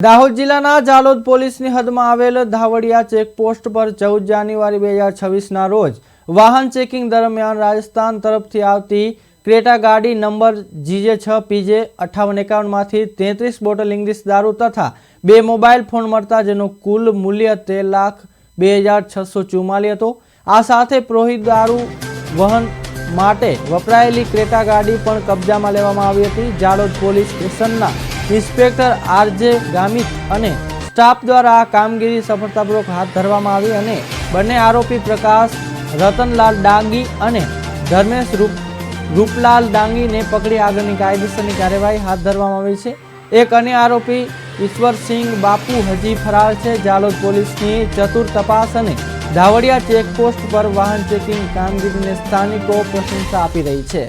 દાહોદ જિલ્લાના જાલોદ પોલીસની હદમાં આવેલ ધાવડિયા ચેકપોસ્ટ પર 14 જાન્યુઆરી 2026ના રોજ વાહન ચેકિંગ દરમિયાન રાજસ્થાન તરફથી આવતી ક્રેટા ગાડી નંબર GJ6PJ5851 માંથી 33 બોટલ ઇંગ્લિશ દારૂ તથા 2 મોબાઈલ ફોન મળતા જેનું કુલ મૂલ્ય 13,02,644 હતો। આ સાથે પ્રોહિત દારૂ વહન માટે વપરાયેલી ક્રેટા ગાડી પણ કબજામાં લેવામાં આવી હતી। જાલોદ પોલીસ સ્ટેશનના ઇન્સ્પેક્ટર RJ ગામિત અને સ્ટાફ દ્વારા આ કામગીરી સફળતાપૂર્વક હાથ ધરવામાં આવી અને બંને આરોપી પ્રકાશ રતનલાલ ડાંગી અને ધર્મેશ રૂપલાલ ડાંગીને પકડી આગળની કાયદેસરની કાર્યવાહી હાથ ધરવામાં આવી છે। એક અન્ય આરોપી ઈશ્વરસિંહ બાપુ હજી ફરાર છે। જાલોદ પોલીસની ચતુર તપાસ અને ધાવડિયા ચેકપોસ્ટ પર વાહન ચેકિંગ કામગીરીને સ્થાનિકો પ્રશંસા આપી રહી છે।